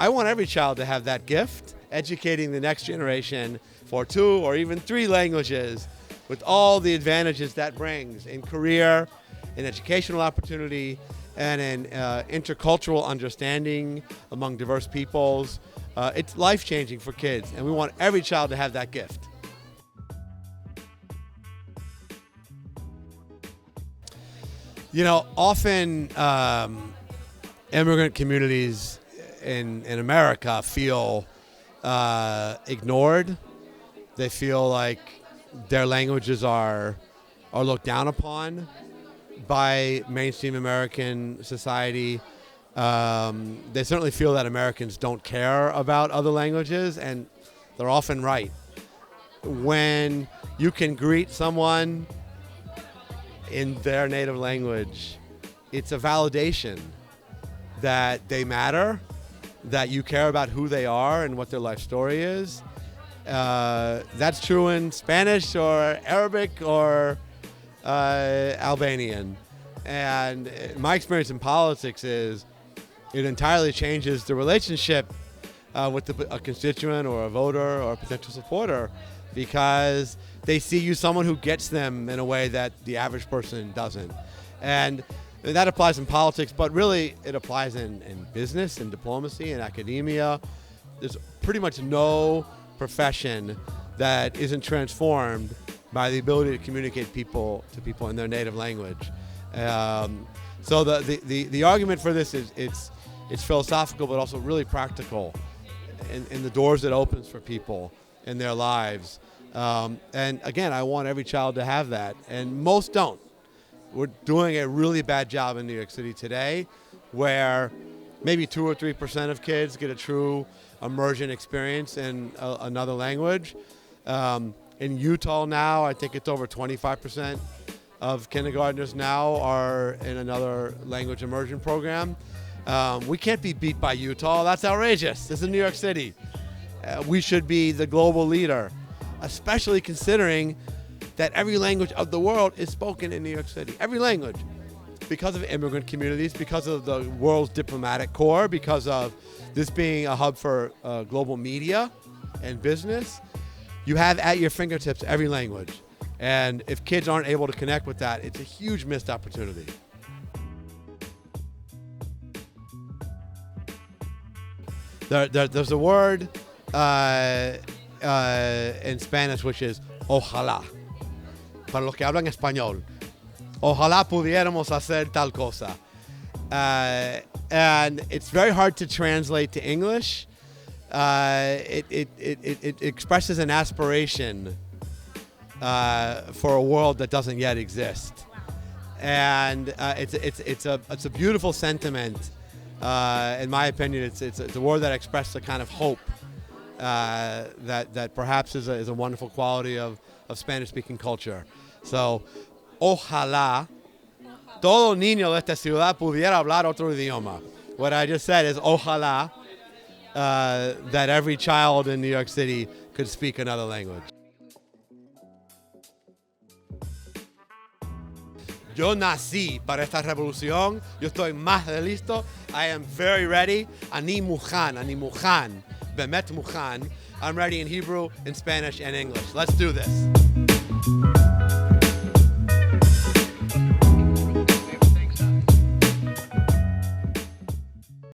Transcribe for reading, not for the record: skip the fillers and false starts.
I want every child to have that gift, educating the next generation for 2 or even 3 languages with all the advantages that brings in career, in educational opportunity, and in intercultural understanding among diverse peoples. It's life-changing for kids, and we want every child to have that gift. You know, often immigrant communities in America feel ignored. They feel like their languages are looked down upon by mainstream American society. They certainly feel that Americans don't care about other languages, and they're often right. When you can greet someone in their native language, it's a validation that they matter, that you care about who they are and what their life story is. That's true in Spanish or Arabic or Albanian. And my experience in politics is it entirely changes the relationship with a constituent or a voter or a potential supporter, because they see you someone who gets them in a way that the average person doesn't. And that applies in politics, but really it applies in business and diplomacy and academia. There's pretty much no profession that isn't transformed by the ability to communicate to people in their native language. So the argument for this is it's philosophical, but also really practical in the doors it opens for people in their lives. And again, I want every child to have that, and most don't. We're doing a really bad job in New York City today, where maybe 2 or 3% of kids get a true immersion experience in another language. In Utah now, I think it's over 25% of kindergartners now are in another language immersion program. We can't be beat by Utah. That's outrageous. This is New York City. We should be the global leader, especially considering that every language of the world is spoken in New York City. Every language. Because of immigrant communities, because of the world's diplomatic corps, because of this being a hub for global media and business, you have at your fingertips every language. And if kids aren't able to connect with that, it's a huge missed opportunity. There's a word in Spanish which is ojalá. Para los que hablan español, ojalá pudiéramos hacer tal cosa. And it's very hard to translate to English. It expresses an aspiration for a world that doesn't yet exist. And it's a beautiful sentiment. In my opinion, it's a word that expresses a kind of hope that perhaps is a wonderful quality of Spanish-speaking culture. So, ojalá todo niño de esta ciudad pudiera hablar otro idioma. What I just said is ojalá that every child in New York City could speak another language. Yo nací para esta revolución. Yo estoy más de listo. I am very ready. Ani mukhan, bemet mukhan. I'm ready in Hebrew, in Spanish, and English. Let's do this.